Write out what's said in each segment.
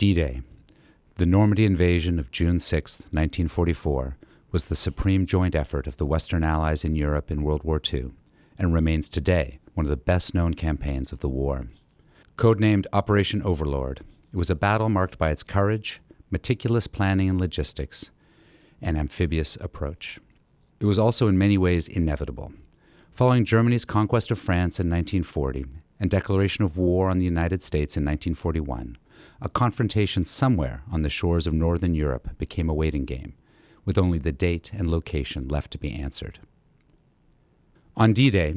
D-Day, the Normandy Invasion of June 6, 1944, was the supreme joint effort of the Western Allies in Europe in World War II and remains today one of the best-known campaigns of the war. Codenamed Operation Overlord, it was a battle marked by its courage, meticulous planning and logistics, and amphibious approach. It was also in many ways inevitable. Following Germany's conquest of France in 1940 and declaration of war on the United States in 1941, a confrontation somewhere on the shores of northern Europe became a waiting game, with only the date and location left to be answered. On D-Day,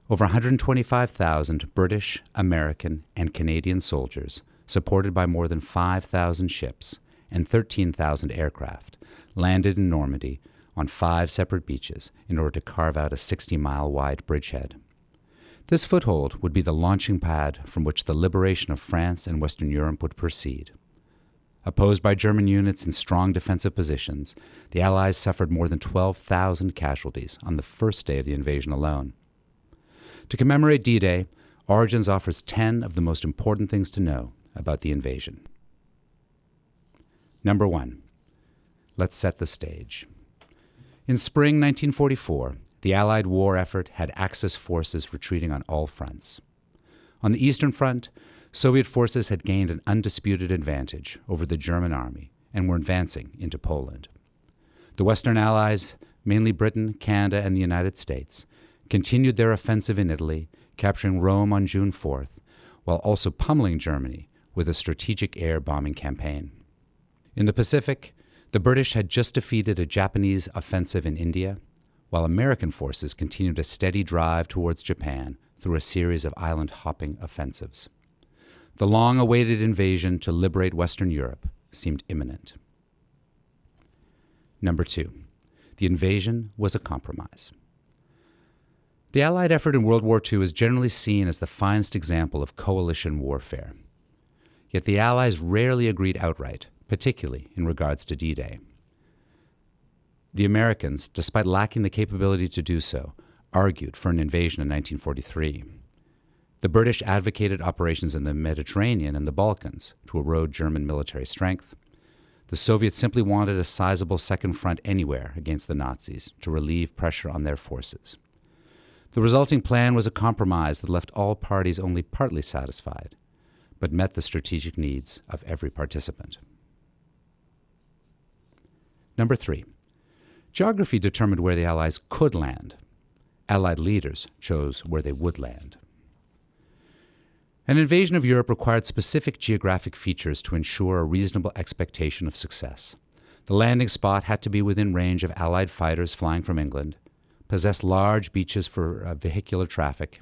over 125,000 British, American, and Canadian soldiers, supported by more than 5,000 ships and 13,000 aircraft, landed in Normandy on 5 separate beaches in order to carve out a 60-mile-wide bridgehead. This foothold would be the launching pad from which the liberation of France and Western Europe would proceed. Opposed by German units in strong defensive positions, the Allies suffered more than 12,000 casualties on the first day of the invasion alone. To commemorate D-Day, Origins offers 10 of the most important things to know about the invasion. Number 1. Let's set the stage. In spring 1944, the Allied war effort had Axis forces retreating on all fronts. On the Eastern Front, Soviet forces had gained an undisputed advantage over the German army and were advancing into Poland. The Western Allies, mainly Britain, Canada, and the United States, continued their offensive in Italy, capturing Rome on June 4th, while also pummeling Germany with a strategic air bombing campaign. In the Pacific, the British had just defeated a Japanese offensive in India, while American forces continued a steady drive towards Japan through a series of island-hopping offensives. The long-awaited invasion to liberate Western Europe seemed imminent. Number 2. The invasion was a compromise. The Allied effort in World War II is generally seen as the finest example of coalition warfare. Yet the Allies rarely agreed outright, particularly in regards to D-Day. The Americans, despite lacking the capability to do so, argued for an invasion in 1943. The British advocated operations in the Mediterranean and the Balkans to erode German military strength. The Soviets simply wanted a sizable second front anywhere against the Nazis to relieve pressure on their forces. The resulting plan was a compromise that left all parties only partly satisfied, but met the strategic needs of every participant. Number 3. Geography determined where the Allies could land. Allied leaders chose where they would land. An invasion of Europe required specific geographic features to ensure a reasonable expectation of success. The landing spot had to be within range of Allied fighters flying from England, possess large beaches for vehicular traffic,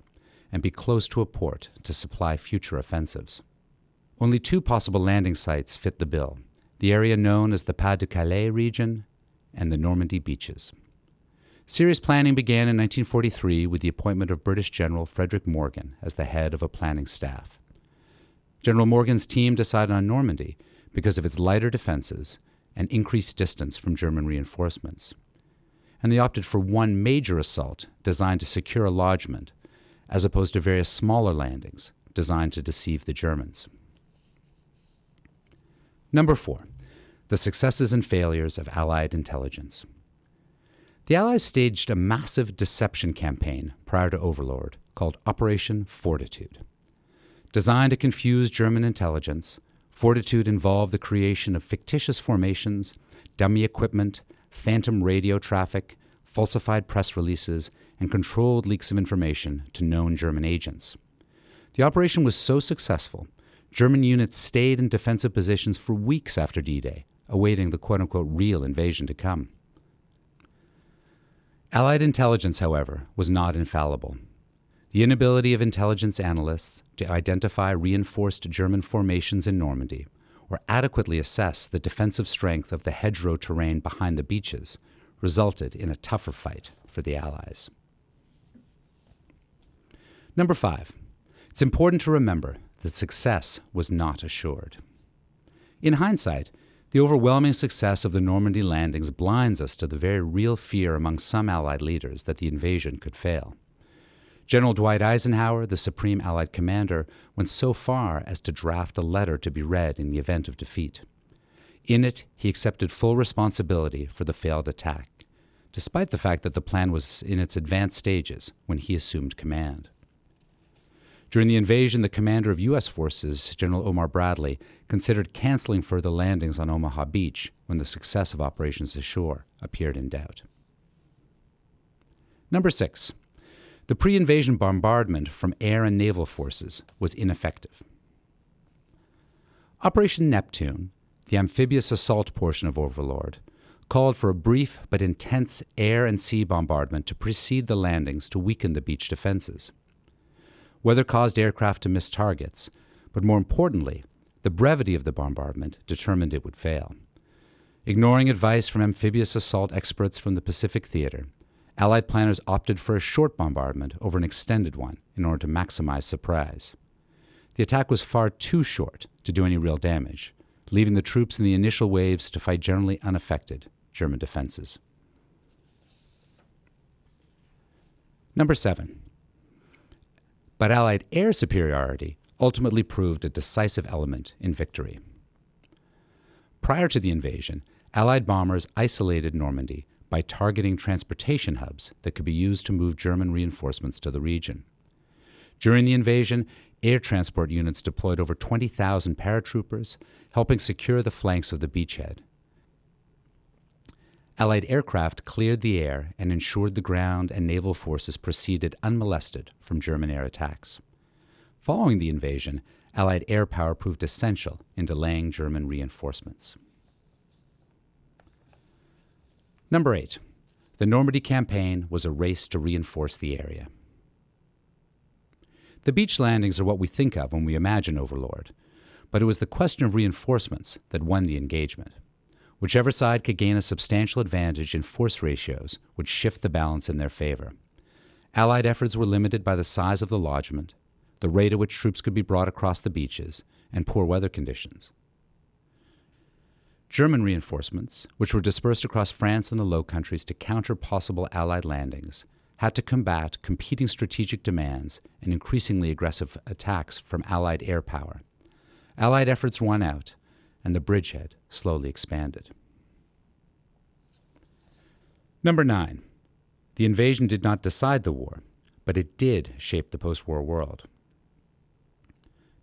and be close to a port to supply future offensives. Only 2 possible landing sites fit the bill, the area known as the Pas-de-Calais region and the Normandy beaches. Serious planning began in 1943 with the appointment of British General Frederick Morgan as the head of a planning staff. General Morgan's team decided on Normandy because of its lighter defenses and increased distance from German reinforcements. And they opted for one major assault designed to secure a lodgment, as opposed to various smaller landings designed to deceive the Germans. Number 4. The successes and failures of Allied intelligence. The Allies staged a massive deception campaign prior to Overlord called Operation Fortitude. Designed to confuse German intelligence, Fortitude involved the creation of fictitious formations, dummy equipment, phantom radio traffic, falsified press releases, and controlled leaks of information to known German agents. The operation was so successful, German units stayed in defensive positions for weeks after D-Day, awaiting the quote-unquote real invasion to come. Allied intelligence, however, was not infallible. The inability of intelligence analysts to identify reinforced German formations in Normandy or adequately assess the defensive strength of the hedgerow terrain behind the beaches resulted in a tougher fight for the Allies. Number 5. It's important to remember that success was not assured. In hindsight, the overwhelming success of the Normandy landings blinds us to the very real fear among some Allied leaders that the invasion could fail. General Dwight Eisenhower, the supreme Allied commander, went so far as to draft a letter to be read in the event of defeat. In it, he accepted full responsibility for the failed attack, despite the fact that the plan was in its advanced stages when he assumed command. During the invasion, the commander of U.S. forces, General Omar Bradley, considered canceling further landings on Omaha Beach when the success of operations ashore appeared in doubt. Number 6. The pre-invasion bombardment from air and naval forces was ineffective. Operation Neptune, the amphibious assault portion of Overlord, called for a brief but intense air and sea bombardment to precede the landings to weaken the beach defenses. Weather caused aircraft to miss targets, but more importantly, the brevity of the bombardment determined it would fail. Ignoring advice from amphibious assault experts from the Pacific Theater, Allied planners opted for a short bombardment over an extended one in order to maximize surprise. The attack was far too short to do any real damage, leaving the troops in the initial waves to fight generally unaffected German defenses. Number 7. But Allied air superiority ultimately proved a decisive element in victory. Prior to the invasion, Allied bombers isolated Normandy by targeting transportation hubs that could be used to move German reinforcements to the region. During the invasion, air transport units deployed over 20,000 paratroopers, helping secure the flanks of the beachhead. Allied aircraft cleared the air and ensured the ground and naval forces proceeded unmolested from German air attacks. Following the invasion, Allied air power proved essential in delaying German reinforcements. Number 8. The Normandy campaign was a race to reinforce the area. The beach landings are what we think of when we imagine Overlord, but it was the question of reinforcements that won the engagement. Whichever side could gain a substantial advantage in force ratios would shift the balance in their favor. Allied efforts were limited by the size of the lodgment, the rate at which troops could be brought across the beaches, and poor weather conditions. German reinforcements, which were dispersed across France and the Low Countries to counter possible Allied landings, had to combat competing strategic demands and increasingly aggressive attacks from Allied air power. Allied efforts won out, and the bridgehead slowly expanded. Number 9. The invasion did not decide the war, but it did shape the post-war world.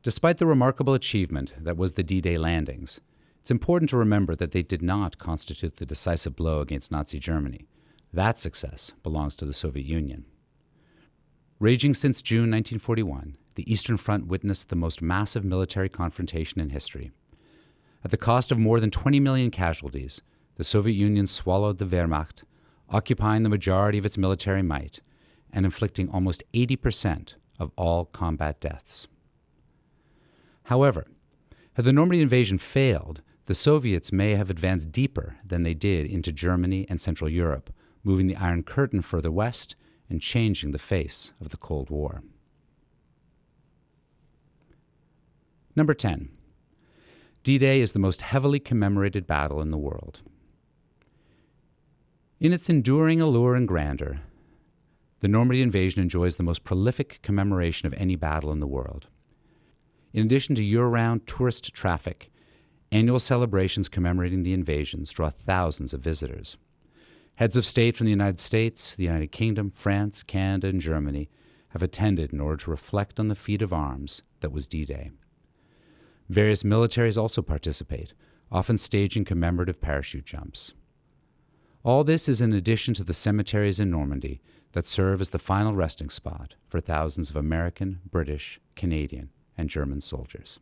Despite the remarkable achievement that was the D-Day landings, it's important to remember that they did not constitute the decisive blow against Nazi Germany. That success belongs to the Soviet Union. Raging since June 1941, the Eastern Front witnessed the most massive military confrontation in history. At the cost of more than 20 million casualties, the Soviet Union swallowed the Wehrmacht, occupying the majority of its military might and inflicting almost 80% of all combat deaths. However, had the Normandy invasion failed, the Soviets may have advanced deeper than they did into Germany and Central Europe, moving the Iron Curtain further west and changing the face of the Cold War. Number 10. D-Day is the most heavily commemorated battle in the world. In its enduring allure and grandeur, the Normandy invasion enjoys the most prolific commemoration of any battle in the world. In addition to year-round tourist traffic, annual celebrations commemorating the invasions draw thousands of visitors. Heads of state from the United States, the United Kingdom, France, Canada, and Germany have attended in order to reflect on the feat of arms that was D-Day. Various militaries also participate, often staging commemorative parachute jumps. All this is in addition to the cemeteries in Normandy that serve as the final resting spot for thousands of American, British, Canadian, and German soldiers.